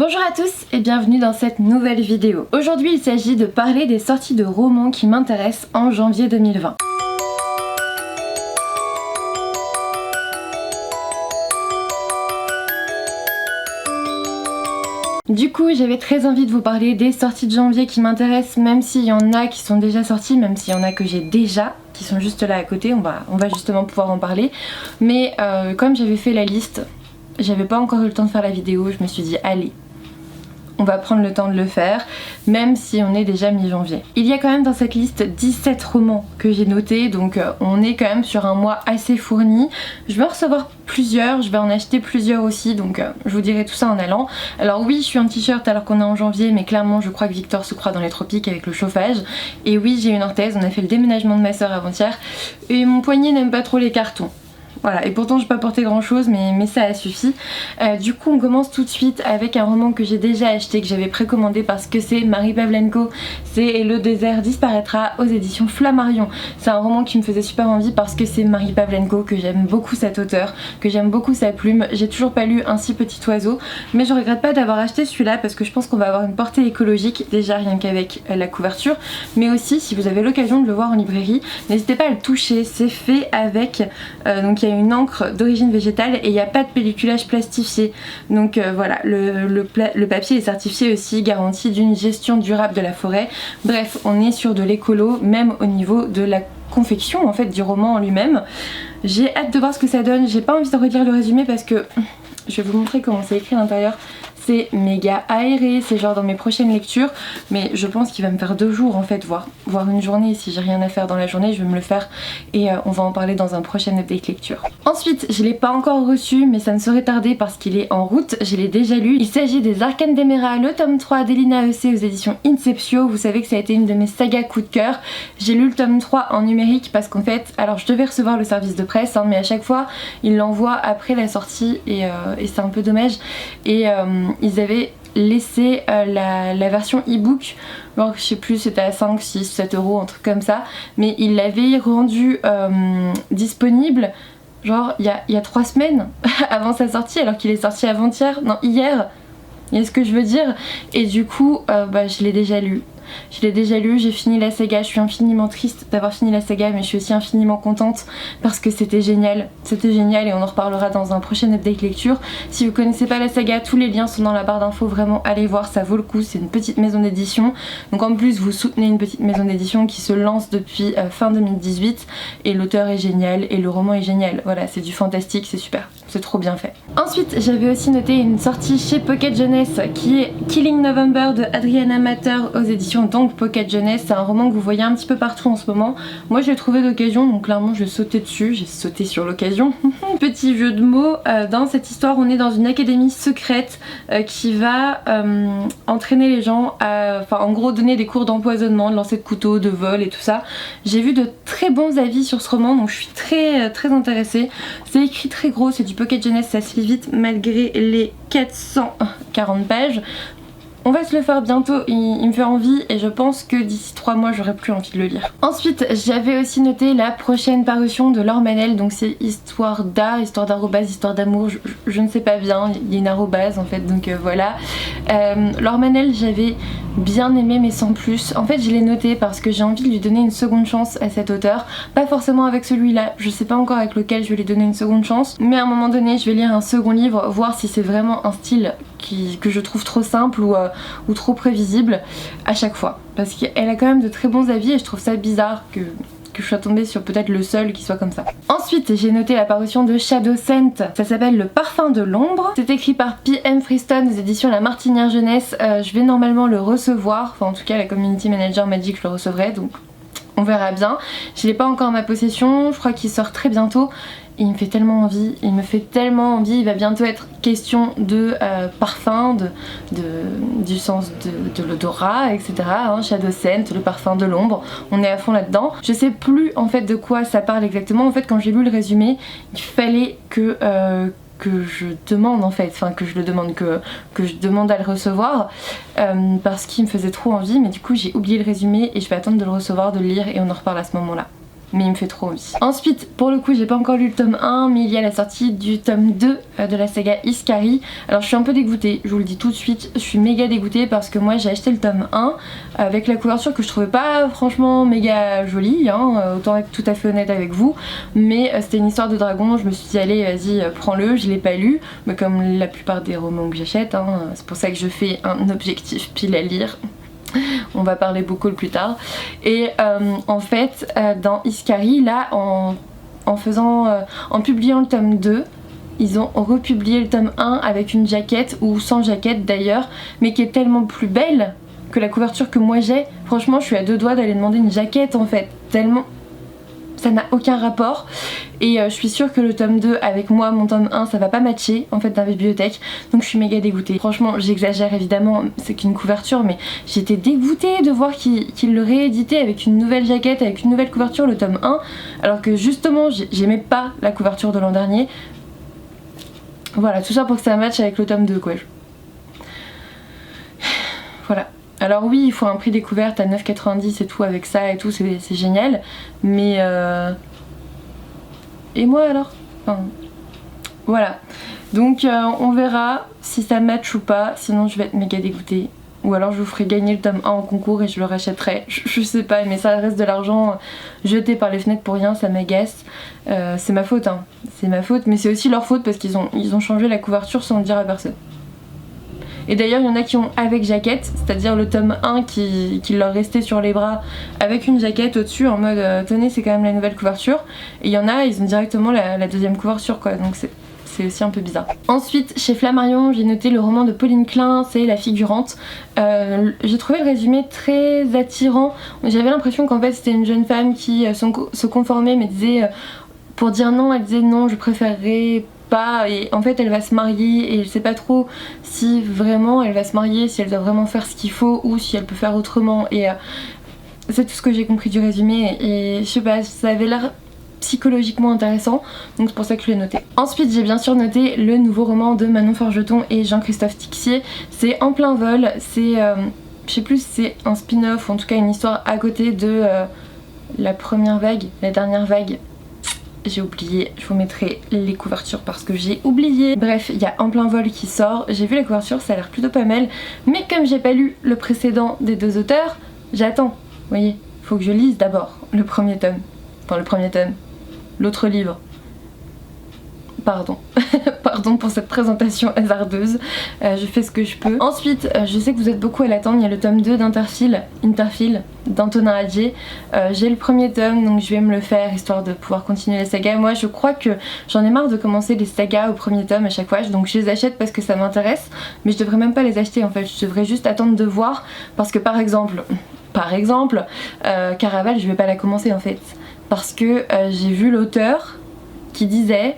Bonjour à tous et bienvenue dans cette nouvelle vidéo. Aujourd'hui il s'agit de parler des sorties de romans qui m'intéressent en janvier 2020. Du coup j'avais très envie de vous parler des sorties de janvier qui m'intéressent, même s'il y en a qui sont déjà sorties, même s'il y en a que j'ai déjà, qui sont juste là à côté, on va justement pouvoir en parler. Mais comme j'avais fait la liste, j'avais pas encore eu le temps de faire la vidéo, je me suis dit allez, on va prendre le temps de le faire, même si on est déjà mi-janvier. Il y a quand même dans cette liste 17 romans que j'ai notés, donc on est quand même sur un mois assez fourni. Je vais en recevoir plusieurs, je vais en acheter plusieurs aussi, donc je vous dirai tout ça en allant. Alors oui, je suis en t-shirt alors qu'on est en janvier, mais clairement je crois que Victor se croit dans les tropiques avec le chauffage. Et oui, j'ai une orthèse, on a fait le déménagement de ma soeur avant-hier, et mon poignet n'aime pas trop les cartons. Voilà, et pourtant je n'ai pas porté grand chose, mais ça a suffi. Du coup on commence tout de suite avec un roman que j'ai déjà acheté, que j'avais précommandé parce que c'est Marie Pavlenko, c'est Et le désert disparaîtra aux éditions Flammarion. C'est un roman qui me faisait super envie parce que c'est Marie Pavlenko, que j'aime beaucoup cet auteur, que j'aime beaucoup sa plume. J'ai toujours pas lu Un si petit oiseau, mais je regrette pas d'avoir acheté celui-là parce que je pense qu'on va avoir une portée écologique, déjà rien qu'avec la couverture, mais aussi si vous avez l'occasion de le voir en librairie, n'hésitez pas à le toucher, c'est fait avec, donc il y a une encre d'origine végétale et il n'y a pas de pelliculage plastifié, donc voilà, le papier est certifié aussi, garantie d'une gestion durable de la forêt. Bref, on est sur de l'écolo, même au niveau de la confection en fait du roman en lui-même. J'ai hâte de voir ce que ça donne, j'ai pas envie de relire le résumé parce que je vais vous montrer comment c'est écrit à l'intérieur. C'est méga aéré, c'est genre dans mes prochaines lectures, mais je pense qu'il va me faire 2 jours en fait, voire une journée. Si j'ai rien à faire dans la journée, je vais me le faire et on va en parler dans un prochain update lecture. Ensuite, je l'ai pas encore reçu, mais ça ne saurait tarder parce qu'il est en route, je l'ai déjà lu. Il s'agit des Arcanes d'Emera, le tome 3 d'Elina EC aux éditions Inceptio. Vous savez que ça a été une de mes sagas coup de cœur. J'ai lu le tome 3 en numérique parce qu'en fait, alors je devais recevoir le service de presse, hein, mais à chaque fois, ils l'envoient après la sortie et c'est un peu dommage. Et ils avaient laissé la version e-book, alors je sais plus, c'était à 5, 6, 7 euros, un truc comme ça, mais ils l'avaient rendu disponible genre il y a 3 semaines avant sa sortie, alors qu'il est sorti avant-hier, non hier, vous voyez ce que je veux dire. Et du coup je l'ai déjà lu. J'ai fini la saga, je suis infiniment triste d'avoir fini la saga, mais je suis aussi infiniment contente parce que c'était génial et on en reparlera dans un prochain update lecture. Si vous connaissez pas la saga, tous les liens sont dans la barre d'infos, vraiment allez voir, ça vaut le coup, c'est une petite maison d'édition, donc en plus vous soutenez une petite maison d'édition qui se lance depuis fin 2018 et l'auteur est génial et le roman est génial, voilà, c'est du fantastique, c'est super, c'est trop bien fait. Ensuite j'avais aussi noté une sortie chez Pocket Jeunesse qui est Killing November de Adriana Matter aux éditions donc Pocket Jeunesse. C'est un roman que vous voyez un petit peu partout en ce moment. Moi je l'ai trouvé d'occasion, donc clairement je sautais dessus, j'ai sauté sur l'occasion. Petit jeu de mots, dans cette histoire on est dans une académie secrète qui va entraîner les gens à, enfin en gros donner des cours d'empoisonnement, de lancer de couteaux, de vol et tout ça. J'ai vu de très bons avis sur ce roman, donc je suis très intéressée. C'est écrit très gros, c'est du Pocket Jeunesse, ça se lit vite malgré les 440 pages. On va se le faire bientôt, il me fait envie et je pense que d'ici 3 mois j'aurai plus envie de le lire. Ensuite j'avais aussi noté la prochaine parution de Laure Manel, donc c'est histoire d'arrobase, histoire d'amour, je ne sais pas bien, il y a une arrobase en fait, donc voilà. Laure Manel j'avais bien aimé mais sans plus. En fait je l'ai noté parce que j'ai envie de lui donner une seconde chance à cet auteur, pas forcément avec celui-là, je sais pas encore avec lequel je vais lui donner une seconde chance, mais à un moment donné je vais lire un second livre, voir si c'est vraiment un style que je trouve trop simple ou trop prévisible à chaque fois, parce qu'elle a quand même de très bons avis et je trouve ça bizarre que je sois tombée sur peut-être le seul qui soit comme ça. Ensuite j'ai noté la parution de Shadow Scent, ça s'appelle Le Parfum de l'ombre, c'est écrit par P.M. Freestone aux éditions La Martinière Jeunesse. Je vais normalement le recevoir, enfin en tout cas la community manager m'a dit que je le recevrais, donc on verra bien. Je l'ai pas encore en ma possession, je crois qu'il sort très bientôt. Il me fait tellement envie, il va bientôt être question de parfum, du sens de l'odorat, etc. Hein, Shadow Scent, le parfum de l'ombre, on est à fond là-dedans. Je sais plus en fait de quoi ça parle exactement, en fait quand j'ai lu le résumé, il fallait que je demande en fait, enfin que je le demande, que je demande à le recevoir parce qu'il me faisait trop envie, mais du coup j'ai oublié le résumé et je vais attendre de le recevoir, de le lire et on en reparle à ce moment-là. mais il me fait trop envie. Ensuite, pour le coup, j'ai pas encore lu le tome 1, mais il y a la sortie du tome 2 de la saga Hikari. Alors je suis un peu dégoûtée, je vous le dis tout de suite, je suis méga dégoûtée parce que moi j'ai acheté le tome 1 avec la couverture que je trouvais pas franchement méga jolie, hein, autant être tout à fait honnête avec vous, mais c'était une histoire de dragon, je me suis dit allez vas-y prends-le, je l'ai pas lu, mais comme la plupart des romans que j'achète, hein, c'est pour ça que je fais un objectif pile à lire. On va parler beaucoup plus tard. Et en fait, dans Hikari, là, en publiant le tome 2, ils ont republié le tome 1 avec une jaquette, ou sans jaquette d'ailleurs, mais qui est tellement plus belle que la couverture que moi j'ai. Franchement, je suis à deux doigts d'aller demander une jaquette en fait, tellement ça n'a aucun rapport. Et je suis sûre que le tome 2 avec moi, mon tome 1, ça va pas matcher en fait dans la bibliothèque, donc je suis méga dégoûtée. Franchement j'exagère évidemment, c'est qu'une couverture, mais j'étais dégoûtée de voir qu'il le rééditait avec une nouvelle jaquette, avec une nouvelle couverture, le tome 1, alors que justement j'aimais pas la couverture de l'an dernier. Voilà, tout ça pour que ça matche avec le tome 2 quoi. Voilà. Alors oui, il faut un prix découverte à 9,90 et tout, avec ça et tout, c'est génial, mais et moi alors, enfin, voilà. Donc on verra si ça match ou pas, sinon je vais être méga dégoûtée. Ou alors je vous ferai gagner le tome 1 en concours et je le rachèterai, je sais pas, mais ça reste de l'argent jeté par les fenêtres pour rien, ça m'agace. C'est ma faute, hein, c'est ma faute, mais c'est aussi leur faute parce qu'ils ont changé la couverture sans le dire à personne. Et d'ailleurs il y en a qui ont avec jaquette, c'est-à-dire le tome 1 qui leur restait sur les bras avec une jaquette au-dessus en mode tenez c'est quand même la nouvelle couverture. Et il y en a, ils ont directement la deuxième couverture quoi, donc c'est aussi un peu bizarre. Ensuite chez Flammarion j'ai noté le roman de Pauline Klein, c'est La Figurante. J'ai trouvé le résumé très attirant, j'avais l'impression qu'en fait c'était une jeune femme qui se conformait mais disait pour dire non, elle disait non je préférerais pas, et en fait elle va se marier et je sais pas trop si vraiment elle va se marier, si elle doit vraiment faire ce qu'il faut ou si elle peut faire autrement, et c'est tout ce que j'ai compris du résumé et je sais pas, ça avait l'air psychologiquement intéressant, donc c'est pour ça que je l'ai noté. Ensuite j'ai bien sûr noté le nouveau roman de Manon Forgeton et Jean-Christophe Tixier, c'est En plein vol, c'est je sais plus si c'est un spin-off ou en tout cas une histoire à côté de la première vague, la dernière vague. J'ai oublié, je vous mettrai les couvertures parce que j'ai oublié. Bref, il y a En plein vol qui sort, j'ai vu la couverture, ça a l'air plutôt pas mal, mais comme j'ai pas lu le précédent des deux auteurs, j'attends, vous voyez, faut que je lise d'abord le premier tome, enfin le premier tome, l'autre livre. Pardon, pardon pour cette présentation hasardeuse, je fais ce que je peux. Ensuite, je sais que vous êtes beaucoup à l'attendre, il y a le tome 2 d'Interfil d'Antonin Hadjier. J'ai le premier tome donc je vais me le faire histoire de pouvoir continuer la saga. Moi je crois que j'en ai marre de commencer les sagas au premier tome à chaque fois, donc je les achète parce que ça m'intéresse, mais je devrais même pas les acheter en fait, je devrais juste attendre de voir parce que par exemple, Caraval je vais pas la commencer en fait, parce que j'ai vu l'auteur qui disait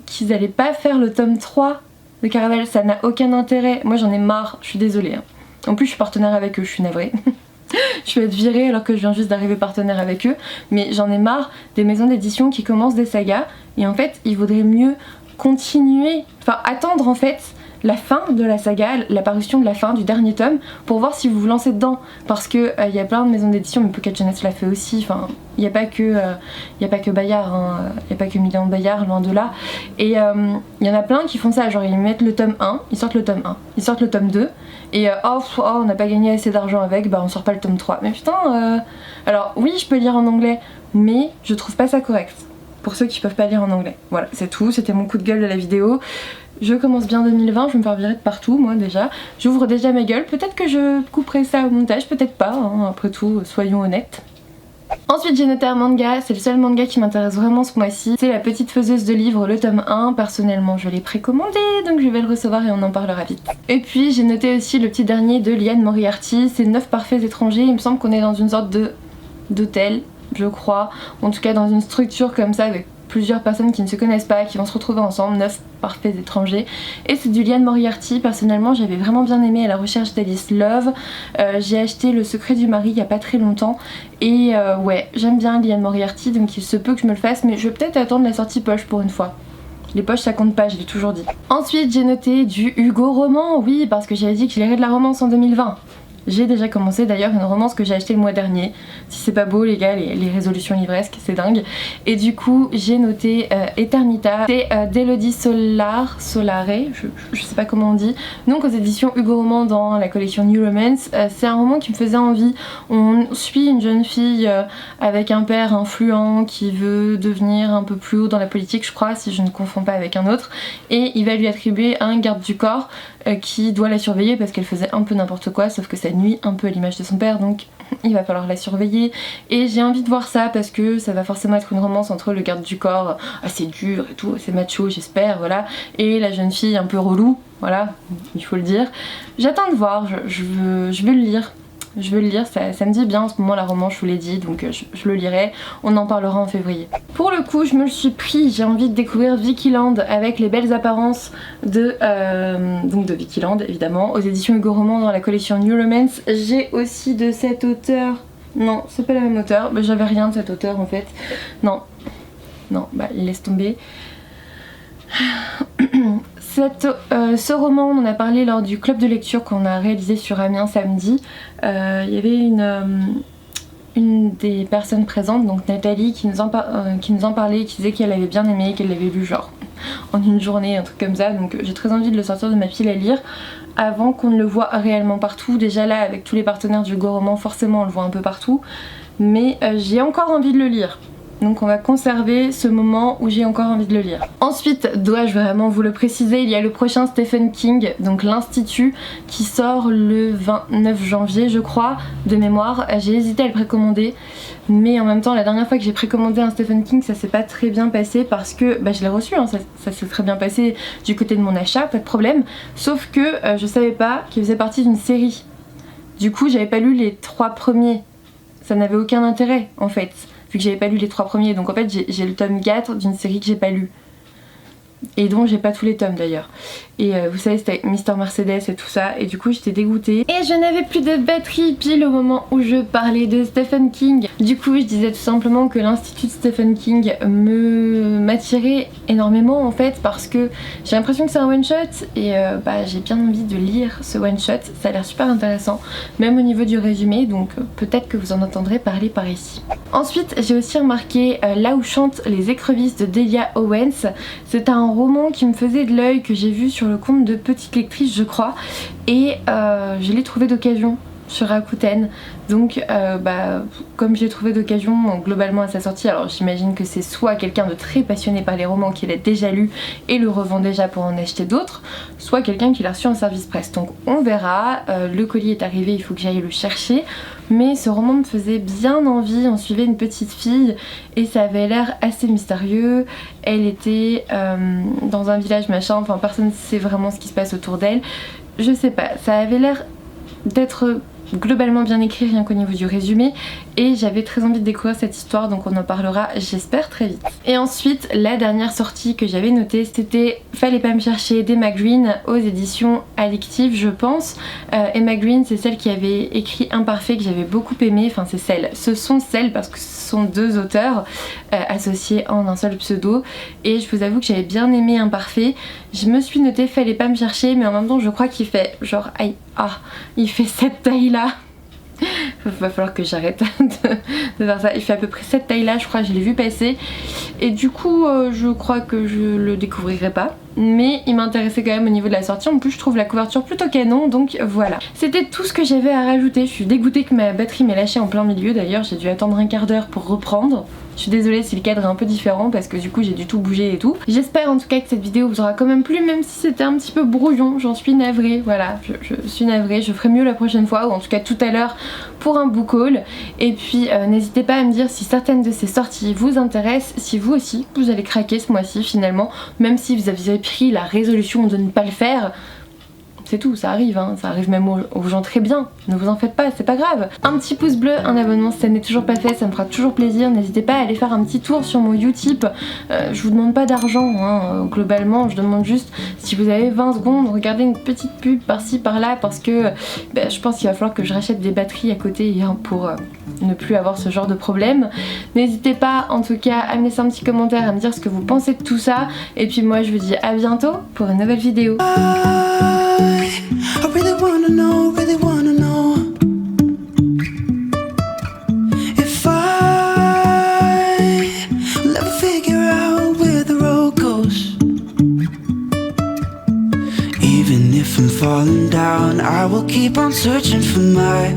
qu'ils allaient pas faire le tome 3 de Caraval, ça n'a aucun intérêt, moi j'en ai marre, je suis désolée. Hein. En plus je suis partenaire avec eux, je suis navrée. Je vais être virée alors que je viens juste d'arriver partenaire avec eux, mais j'en ai marre des maisons d'édition qui commencent des sagas et en fait il vaudrait mieux continuer, enfin attendre en fait la fin de la saga, l'apparition de la fin du dernier tome pour voir si vous vous lancez dedans, parce que y a plein de maisons d'édition, mais Pocket Jeunesse l'a fait aussi, enfin il n'y a pas que Bayard, il n'y a pas que Million Bayard, loin de là, et il y en a plein qui font ça, genre ils mettent le tome 1, ils sortent le tome 1, ils sortent le tome 2 et on n'a pas gagné assez d'argent avec, bah on sort pas le tome 3, mais putain alors oui je peux lire en anglais mais je trouve pas ça correct pour ceux qui peuvent pas lire en anglais. Voilà, c'est tout, c'était mon coup de gueule de la vidéo. Je commence bien 2020, je vais me faire virer de partout moi déjà. J'ouvre déjà ma gueule, peut-être que je couperai ça au montage, peut-être pas, hein. Après tout, soyons honnêtes. Ensuite j'ai noté un manga, c'est le seul manga qui m'intéresse vraiment ce mois-ci. C'est La Petite Faiseuse de Livres, le tome 1. Personnellement je l'ai précommandé, donc je vais le recevoir et on en parlera vite. Et puis j'ai noté aussi le petit dernier de Liane Moriarty, c'est 9 parfaits étrangers. Il me semble qu'on est dans une sorte d'hôtel, je crois, en tout cas dans une structure comme ça avec plusieurs personnes qui ne se connaissent pas, qui vont se retrouver ensemble, 9 parfaits étrangers, et c'est du Liane Moriarty. Personnellement j'avais vraiment bien aimé À la recherche d'Alice Love, j'ai acheté Le Secret du Mari il y a pas très longtemps, et ouais j'aime bien Liane Moriarty, donc il se peut que je me le fasse, mais je vais peut-être attendre la sortie poche pour une fois. Les poches ça compte pas, je l'ai toujours dit. Ensuite j'ai noté du Hugo roman, oui parce que j'avais dit qu'il irait de la romance en 2020. J'ai déjà commencé d'ailleurs une romance que j'ai achetée le mois dernier. Si c'est pas beau les gars, les résolutions livresques, c'est dingue. Et du coup j'ai noté Eternita, c'est d'Elodie Solare, je sais pas comment on dit, donc aux éditions Hugo Roman dans la collection New Romance. C'est un roman qui me faisait envie. On suit une jeune fille avec un père influent qui veut devenir un peu plus haut dans la politique, je crois, si je ne confonds pas avec un autre, et il va lui attribuer un garde du corps qui doit la surveiller parce qu'elle faisait un peu n'importe quoi, sauf que ça nuit un peu à l'image de son père, donc il va falloir la surveiller. Et j'ai envie de voir ça parce que ça va forcément être une romance entre le garde du corps assez dur et tout, assez macho j'espère, voilà, et la jeune fille un peu relou, voilà, il faut le dire. J'attends de voir, je veux le lire. Je veux le lire, ça me dit bien en ce moment la romance, je vous l'ai dit, donc je le lirai, on en parlera en février. Pour le coup je me le suis pris, j'ai envie de découvrir Vikyland avec les belles apparences de Vikyland évidemment, aux éditions Hugo Roman dans la collection New Romance. J'ai aussi de cet auteur, non c'est pas la même auteur, bah, j'avais rien de cet auteur en fait, non, bah laisse tomber. Ce roman, on en a parlé lors du club de lecture qu'on a réalisé sur Amiens samedi. Il y avait une des personnes présentes, donc Nathalie, qui nous en parlait, qui disait qu'elle avait bien aimé, qu'elle l'avait lu genre en une journée, un truc comme ça. Donc j'ai très envie de le sortir de ma pile à lire avant qu'on ne le voit réellement partout. Déjà là, avec tous les partenaires du Hugo Roman, forcément on le voit un peu partout. Mais j'ai encore envie de le lire. Donc on va conserver ce moment où j'ai encore envie de le lire. Ensuite, dois-je vraiment vous le préciser, il y a le prochain Stephen King, donc l'Institut, qui sort le 29 janvier je crois, de mémoire. J'ai hésité à le précommander, mais en même temps la dernière fois que j'ai précommandé un Stephen King ça s'est pas très bien passé parce que bah, je l'ai reçu, hein, ça s'est très bien passé du côté de mon achat, pas de problème. Sauf que je savais pas qu'il faisait partie d'une série. Du coup j'avais pas lu les 3 premiers, ça n'avait aucun intérêt en fait, vu que j'avais pas lu les 3 premiers, donc en fait j'ai le tome 4 d'une série que j'ai pas lu et dont j'ai pas tous les tomes d'ailleurs. Et vous savez c'était Mister Mercedes et tout ça, et du coup j'étais dégoûtée et je n'avais plus de batterie pile au moment où je parlais de Stephen King. Du coup je disais tout simplement que l'Institut de Stephen King m'attirait énormément en fait, parce que j'ai l'impression que c'est un one shot et bah, j'ai bien envie de lire ce one shot, ça a l'air super intéressant même au niveau du résumé, donc peut-être que vous en entendrez parler par ici. Ensuite j'ai aussi remarqué Là où chantent les écrevisses de Delia Owens. C'est un roman qui me faisait de l'œil, que j'ai vu sur le compte de Petite Lectrice je crois, et je l'ai trouvé d'occasion sur Rakuten. Donc bah, comme je l'ai trouvé d'occasion globalement à sa sortie, alors j'imagine que c'est soit quelqu'un de très passionné par les romans qui l'a déjà lu et le revend déjà pour en acheter d'autres, soit quelqu'un qui l'a reçu en service presse. Donc on verra, le colis est arrivé, il faut que j'aille le chercher. Mais ce roman me faisait bien envie, on suivait une petite fille et ça avait l'air assez mystérieux. Elle était dans un village machin, enfin personne ne sait vraiment ce qui se passe autour d'elle. Je sais pas, ça avait l'air d'être globalement bien écrit rien qu'au niveau du résumé, et j'avais très envie de découvrir cette histoire, donc on en parlera j'espère très vite. Et ensuite la dernière sortie que j'avais notée, c'était Fallait pas me chercher d'Emma Green aux éditions Addictive je pense. Emma Green c'est celle qui avait écrit Imparfait que j'avais beaucoup aimé, enfin ce sont celles parce que ce sont 2 auteurs associés en un seul pseudo, et je vous avoue que j'avais bien aimé Imparfait. Je me suis notée Fallait pas me chercher, mais en même temps je crois qu'il fait genre aïe, il fait cette taille là. Il va falloir que j'arrête de faire ça. Il fait à peu près cette taille là je crois, je l'ai vu passer, et du coup je crois que je le découvrirai pas, mais il m'intéressait quand même au niveau de la sortie. En plus je trouve la couverture plutôt canon, donc voilà. C'était tout ce que j'avais à rajouter. Je suis dégoûtée que ma batterie m'ait lâché en plein milieu, d'ailleurs j'ai dû attendre un quart d'heure pour reprendre. Je suis désolée si le cadre est un peu différent parce que du coup j'ai du tout bougé et tout. J'espère en tout cas que cette vidéo vous aura quand même plu, même si c'était un petit peu brouillon, j'en suis navrée, voilà, je suis navrée, je ferai mieux la prochaine fois, ou en tout cas tout à l'heure pour un book haul. Et puis n'hésitez pas à me dire si certaines de ces sorties vous intéressent, si vous aussi vous allez craquer ce mois-ci finalement, même si vous aviez pris la résolution de ne pas le faire. C'est tout, ça arrive, hein. Ça arrive même aux gens très bien, ne vous en faites pas, c'est pas grave. Un petit pouce bleu, un abonnement si ça n'est toujours pas fait, ça me fera toujours plaisir. N'hésitez pas à aller faire un petit tour sur mon Utip, je vous demande pas d'argent, hein. Globalement je demande juste si vous avez 20 secondes, regardez une petite pub par-ci par-là, parce que je pense qu'il va falloir que je rachète des batteries à côté hein, pour ne plus avoir ce genre de problème. N'hésitez pas en tout cas à me laisser un petit commentaire, à me dire ce que vous pensez de tout ça, et puis moi je vous dis à bientôt pour une nouvelle vidéo. I really wanna know I will keep on searching for my